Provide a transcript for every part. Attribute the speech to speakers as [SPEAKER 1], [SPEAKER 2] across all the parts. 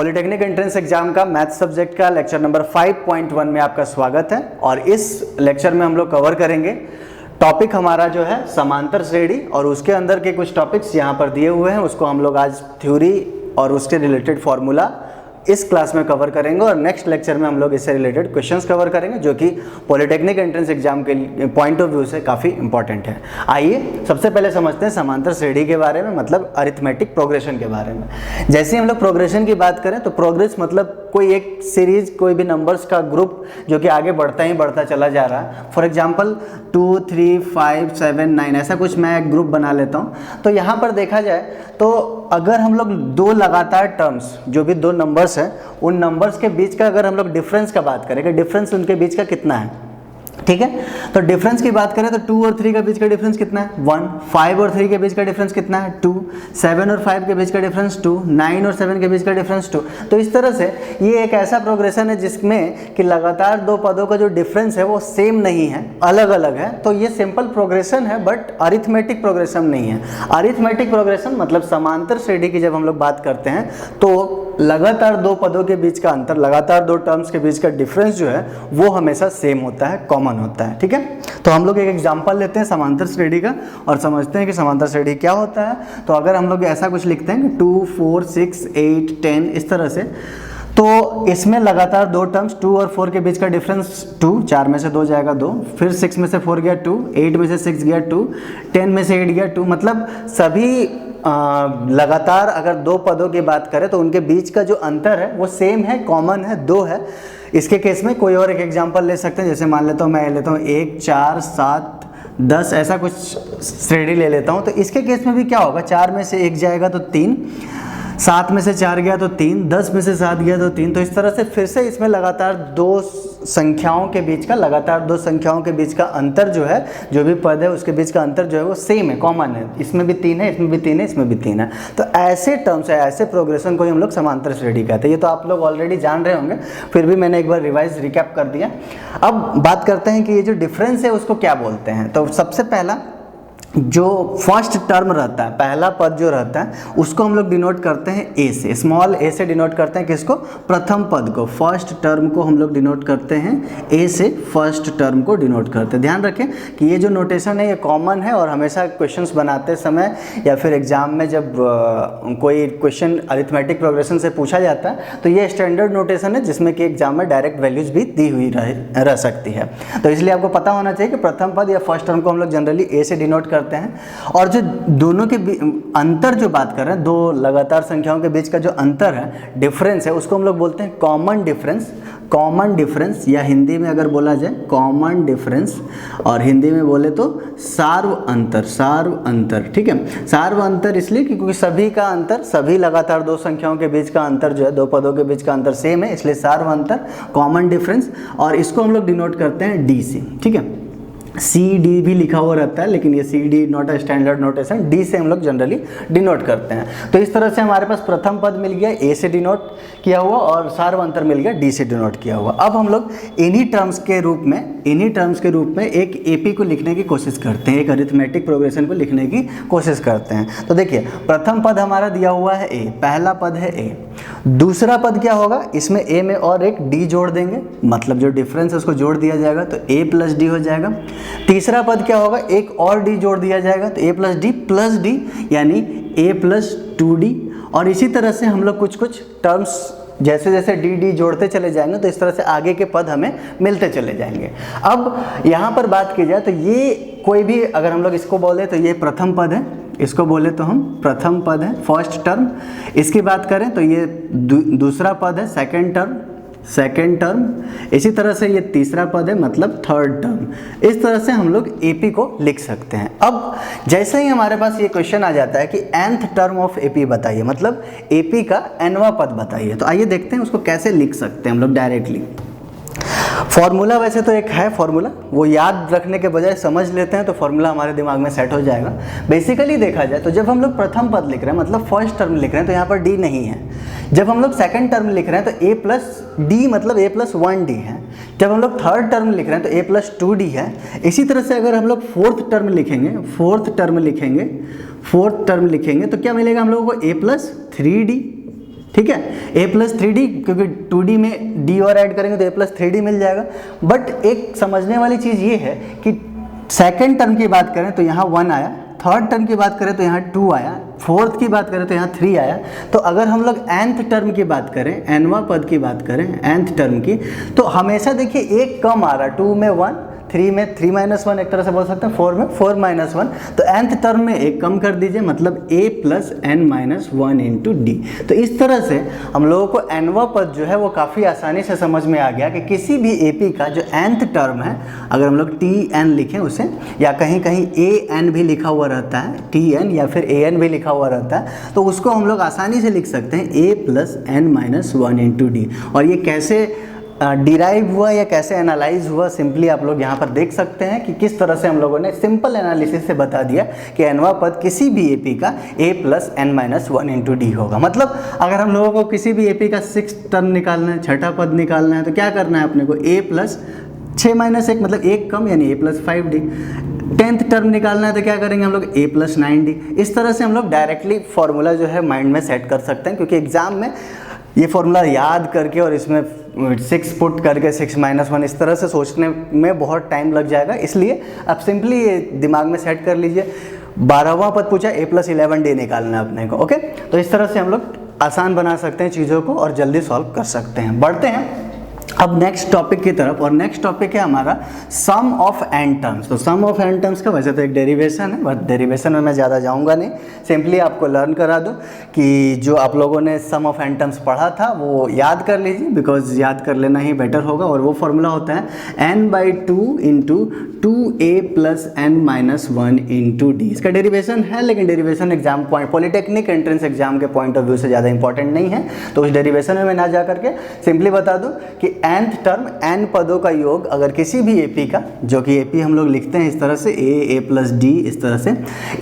[SPEAKER 1] Polytechnic entrance exam का math subject का lecture number 5.1 में आपका स्वागत है। और इस लेक्चर में हम लोग कवर करेंगे टॉपिक हमारा जो है समांतर श्रेणी, और उसके अंदर के कुछ टॉपिक्स यहाँ पर दिए हुए हैं, उसको हम लोग आज थ्योरी और उसके रिलेटेड फॉर्मूला इस क्लास में कवर करेंगे। और नेक्स्ट लेक्चर में हम लोग इससे रिलेटेड क्वेश्चंस कवर करेंगे जो कि पॉलिटेक्निक एंट्रेंस एग्जाम के पॉइंट ऑफ व्यू से काफ़ी इंपॉर्टेंट है। आइए सबसे पहले समझते हैं समांतर श्रेणी के बारे में, मतलब अरिथमेटिक प्रोग्रेशन के बारे में। जैसे हम लोग प्रोग्रेशन की बात करें तो प्रोग्रेस मतलब कोई एक सीरीज, कोई भी नंबर्स का ग्रुप जो कि आगे बढ़ता ही बढ़ता चला जा रहा है। फॉर एग्जाम्पल 2, 3, 5, 7, 9 ऐसा कुछ मैं एक ग्रुप बना लेता हूँ। तो यहाँ पर देखा जाए तो अगर हम लोग दो लगातार टर्म्स, जो भी दो नंबर्स हैं, उन नंबर्स के बीच का अगर हम लोग डिफरेंस का बात करें कि डिफरेंस उनके बीच का कितना है, ठीक है। तो डिफरेंस की बात करें तो 2 और 3 के बीच का डिफरेंस कितना है 1, 5 और 3 के बीच का डिफरेंस कितना है 2, 7 और 5 के बीच का डिफरेंस 2, 9 और 7 के बीच का डिफरेंस 2। तो इस तरह से ये एक ऐसा प्रोग्रेशन है जिसमें कि लगातार दो पदों का जो डिफरेंस है वो सेम नहीं है, अलग अलग है। तो ये सिंपल प्रोग्रेशन है, बट अरिथमेटिक प्रोग्रेशन नहीं है। अरिथमेटिक प्रोग्रेशन मतलब समांतर श्रेणी की जब हम लोग बात करते हैं तो लगातार दो पदों के बीच का अंतर, लगातार दो टर्म्स के बीच का डिफरेंस जो है वो हमेशा सेम होता है, कॉमन होता है, ठीक है। तो हम लोग एक एग्जांपल लेते हैं समांतर श्रेणी का और समझते हैं कि समांतर श्रेणी क्या होता है। तो अगर हम लोग ऐसा कुछ लिखते हैं कि 2, 4, 6, 8, 10 इस तरह से, तो इसमें लगातार दो टर्म्स 2 और 4 के बीच का डिफरेंस 2, 4 में से 2 जाएगा 2, फिर 6 में से 4 गया 2, 8 में से 6 गया 2, 10 में से 8 गया 2। मतलब सभी लगातार अगर दो पदों की बात करें तो उनके बीच का जो अंतर है वो सेम है, कॉमन है, 2 है। इसके केस में कोई और एक एग्जांपल ले सकते हैं। जैसे मान लेता हूँ, मैं लेता हूँ 1, 4, 7, 10 ऐसा कुछ श्रेणी ले लेता हूँ। तो इसके केस में भी क्या होगा, 4 में से 1 जाएगा तो 3, 7 में से 4 गया तो 3, 10 में से 7 गया तो 3। तो इस तरह से फिर से इसमें लगातार दो संख्याओं के बीच का अंतर जो है, जो भी पद है उसके बीच का अंतर जो है वो सेम है, कॉमन है। इसमें भी 3 है, इसमें भी 3 है, इसमें भी 3 है। तो ऐसे टर्म्स है, ऐसे प्रोग्रेशन को हम लोग समांतर श्रेणी कहते हैं। ये तो आप लोग ऑलरेडी जान रहे होंगे, फिर भी मैंने एक बार रिवाइज रिकैप कर दिया। अब बात करते हैं कि ये जो डिफरेंस है उसको क्या बोलते हैं। तो सबसे पहला जो फर्स्ट टर्म रहता है, पहला पद जो रहता है, उसको हम लोग डिनोट करते हैं ए से, स्मॉल ए से डिनोट करते हैं। किसको? प्रथम पद को, फर्स्ट टर्म को हम लोग डिनोट करते हैं ए से, फर्स्ट टर्म को डिनोट करते हैं। ध्यान रखें कि ये जो नोटेशन है ये कॉमन है और हमेशा क्वेश्चंस बनाते समय या फिर एग्जाम में जब कोई क्वेश्चन अरिथमेटिक प्रोग्रेशन से पूछा जाता है तो ये स्टैंडर्ड नोटेशन है जिसमें कि एग्जाम में डायरेक्ट वैल्यूज भी दी हुई रह सकती है। तो इसलिए आपको पता होना चाहिए कि प्रथम पद या फर्स्ट टर्म को हम लोग जनरली ए से डिनोट करते हैं। और जो दोनों के अंतर जो बात कर रहे हैं, दो लगातार संख्याओं के बीच का जो अंतर है, डिफरेंस है, उसको हम लोग बोलते हैं कॉमन डिफरेंस। कॉमन डिफरेंस या हिंदी में अगर बोला जाए कॉमन डिफरेंस, और हिंदी में बोले तो सार्व अंतर, सार्व अंतर, ठीक है। सार्व अंतर इसलिए क्योंकि सभी का अंतर, सभी लगातार दो संख्याओं के बीच का अंतर जो है, दो पदों के बीच का अंतर सेम है, इसलिए सार्व अंतर, कॉमन डिफरेंस। और इसको हम लोग डिनोट करते हैं डी से, ठीक है। सी डी भी लिखा हुआ रहता है, लेकिन ये C D not a standard notation, D से हम लोग जनरली डिनोट करते हैं। तो इस तरह से हमारे पास प्रथम पद मिल गया ए से डिनोट किया हुआ और सार्व अंतर मिल गया डी से डिनोट किया हुआ। अब हम लोग इन्हीं टर्म्स के रूप में एक एपी को लिखने की कोशिश करते हैं, एक अरिथमेटिक प्रोग्रेशन को लिखने की कोशिश करते हैं। तो देखिए, प्रथम पद हमारा दिया हुआ है ए, पहला पद है ए। दूसरा पद क्या होगा, इसमें ए में और एक डी जोड़ देंगे, मतलब जो डिफरेंस है उसको जोड़ दिया जाएगा तो ए प्लस डी हो जाएगा। तीसरा पद क्या होगा, एक और डी जोड़ दिया जाएगा तो ए प्लस डी यानी ए प्लस 2d। और इसी तरह से हम लोग कुछ कुछ टर्म्स जैसे जैसे डी जोड़ते चले जाएंगे तो इस तरह से आगे के पद हमें मिलते चले जाएंगे। अब यहाँ पर बात की जाए तो ये कोई भी अगर हम लोग इसको बोले तो ये प्रथम पद है, इसको बोले तो हम प्रथम पद है, फर्स्ट टर्म। इसकी बात करें तो ये दूसरा पद है, सेकेंड टर्म। इसी तरह से ये तीसरा पद है, मतलब थर्ड टर्म। इस तरह से हम लोग एपी को लिख सकते हैं। अब जैसे ही हमारे पास ये क्वेश्चन आ जाता है कि nth टर्म ऑफ एपी बताइए, मतलब एपी का nवां पद बताइए, तो आइए देखते हैं उसको कैसे लिख सकते हैं हम लोग डायरेक्टली। फॉर्मूला वैसे तो एक है फॉर्मूला, वो याद रखने के बजाय समझ लेते हैं तो फॉर्मूला हमारे दिमाग में सेट हो जाएगा। बेसिकली देखा जाए तो जब हम लोग प्रथम पद लिख रहे हैं, मतलब फर्स्ट टर्म लिख रहे हैं, तो यहाँ पर डी नहीं है। जब हम लोग सेकंड टर्म लिख रहे हैं तो ए प्लस डी मतलब ए प्लस 1d है। जब हम लोग थर्ड टर्म लिख रहे हैं तो ए प्लस 2d है। इसी तरह से अगर हम लोग फोर्थ टर्म लिखेंगे तो क्या मिलेगा हम लोगों को, ए प्लस 3d। ठीक है, a+3d, क्योंकि 2d में d और ऐड करेंगे तो a+3d मिल जाएगा। बट एक समझने वाली चीज़ ये है कि सेकेंड टर्म की बात करें तो यहाँ 1 आया, थर्ड टर्म की बात करें तो यहाँ 2 आया, फोर्थ की बात करें तो यहाँ 3 आया। तो अगर हम लोग nth टर्म की बात करें, nवां पद की बात करें nth टर्म की, तो हमेशा देखिए एक कम आ रहा, 2 में 1, 3 में 3 - 1, एक तरह से बोल सकते हैं 4 में 4 - 1। तो nth टर्म में एक कम कर दीजिए, मतलब a + n - 1 × d। तो इस तरह से हम लोगों को nवां पद जो है वो काफ़ी आसानी से समझ में आ गया कि किसी भी AP का जो nth टर्म है, अगर हम लोग tn लिखें उसे, या कहीं कहीं an भी लिखा हुआ रहता है, tn या फिर an भी लिखा हुआ रहता है, तो उसको हम लोग आसानी से लिख सकते हैं a + n - 1 × d। और ये कैसे डिराइव हुआ या कैसे एनालाइज हुआ, सिंपली आप लोग यहाँ पर देख सकते हैं कि किस तरह से हम लोगों ने सिंपल एनालिसिस से बता दिया कि nवां पद किसी भी AP का a + n - 1 × d होगा। मतलब अगर हम लोगों को किसी भी AP का 6th टर्म निकालना है, छठा पद निकालना है, तो क्या करना है अपने को, a + 6 - 1, मतलब एक कम, यानी a + 5d। 10th टर्म निकालना है तो क्या करेंगे हम लोग, a + 9d। इस तरह से हम लोग डायरेक्टली फॉर्मूला जो है माइंड में सेट कर सकते हैं, क्योंकि एग्जाम में ये फॉर्मूला याद करके और इसमें 6 पुट करके 6 - 1 इस तरह से सोचने में बहुत टाइम लग जाएगा। इसलिए आप सिंपली ये दिमाग में सेट कर लीजिए, 12वां पद पूछा, a + 11d निकालना है अपने को। ओके, तो इस तरह से हम लोग आसान बना सकते हैं चीज़ों को और जल्दी सॉल्व कर सकते हैं। बढ़ते हैं अब नेक्स्ट टॉपिक की तरफ, और नेक्स्ट टॉपिक है हमारा सम ऑफ n टर्म्स। तो सम ऑफ n टर्म्स का वैसे तो एक डेरिवेशन है, बट डेरिवेशन में मैं ज़्यादा जाऊंगा नहीं, सिंपली आपको लर्न करा दूं कि जो आप लोगों ने सम ऑफ n टर्म्स पढ़ा था वो याद कर लीजिए, बिकॉज याद कर लेना ही बेटर होगा। और वो फॉर्मूला होता है n/2 × 2a + n - 1 × d। इसका डेरिवेशन है, लेकिन derivation exam point, polytechnic entrance exam के पॉइंट ऑफ व्यू से ज़्यादा इंपॉर्टेंट नहीं है, तो उस डेरिवेशन में मैं ना जा करके सिंपली बता दूं कि nth टर्म n पदों का योग अगर किसी भी AP का, जो कि AP हम लोग लिखते हैं इस तरह से a + d, इस तरह से,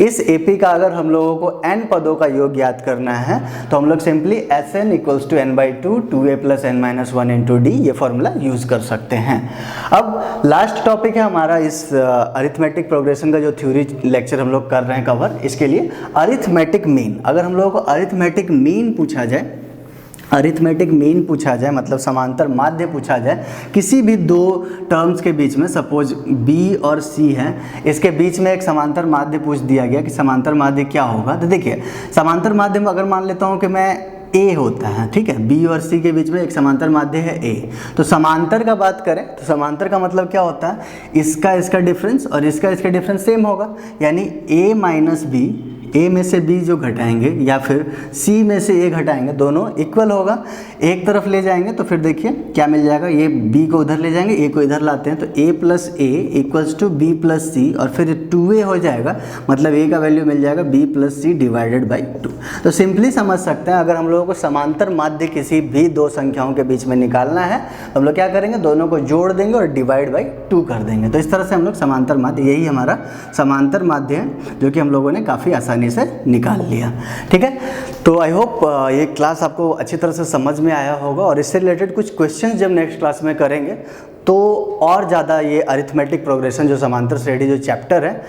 [SPEAKER 1] इस AP का अगर हम लोगों को n पदों का योग याद करना है तो हम लोग simply Sn = n/2 2a + n - 1 × d ये फॉर्मूला यूज कर सकते हैं। अब लास्ट टॉपिक है हमारा इस अरिथमेटिक प्रोग्रेशन का जो थ्योरी लेक्चर हम लोग कर रहे हैं कवर, इसके लिए अरिथमेटिक मीन। अगर हम लोगों को अरिथमेटिक मीन पूछा जाए, अरिथमेटिक मीन पूछा जाए, मतलब समांतर माध्य पूछा जाए किसी भी दो टर्म्स के बीच में, सपोज b और c है, इसके बीच में एक समांतर माध्य पूछ दिया गया कि समांतर माध्य क्या होगा। तो देखिए समांतर माध्य में अगर मान लेता हूँ कि मैं a होता है, ठीक है, b और c के बीच में एक समांतर माध्य है a, तो समांतर का बात करें तो समांतर का मतलब क्या होता है, इसका डिफरेंस और इसका डिफरेंस सेम होगा, यानी a - b, a में से b जो घटाएंगे या फिर c में से a घटाएंगे, दोनों इक्वल होगा। एक तरफ ले जाएंगे तो फिर देखिए क्या मिल जाएगा, ये b को उधर ले जाएंगे, a को इधर लाते हैं, तो a + a = b + c, और फिर 2a हो जाएगा, मतलब a का वैल्यू मिल जाएगा b + c / 2। तो सिंपली समझ सकते हैं अगर हम लोगों को समांतर माध्य किसी भी दो संख्याओं के बीच में निकालना है तो हम लोग क्या करेंगे, दोनों को जोड़ देंगे और / 2 कर देंगे। तो इस तरह से हम लोग समांतर माध्य, यही हमारा समांतर माध्य है जो कि हम लोगों ने काफ़ी आसानी से निकाल लिया। ठीक है, तो आई होप ये क्लास आपको अच्छी तरह से समझ में आया होगा, और इससे रिलेटेड कुछ क्वेश्चंस जब नेक्स्ट क्लास में करेंगे तो और ज़्यादा ये अरिथमेटिक प्रोग्रेशन जो समांतर श्रेणी जो चैप्टर है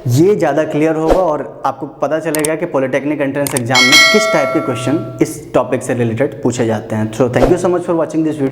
[SPEAKER 1] ये ज़्यादा क्लियर होगा, और आपको पता चलेगा कि पॉलिटेक्निक एंट्रेंस एग्जाम में किस टाइप के क्वेश्चन इस टॉपिक से रिलेटेड पूछे जाते हैं। So thank you so much for watching this video.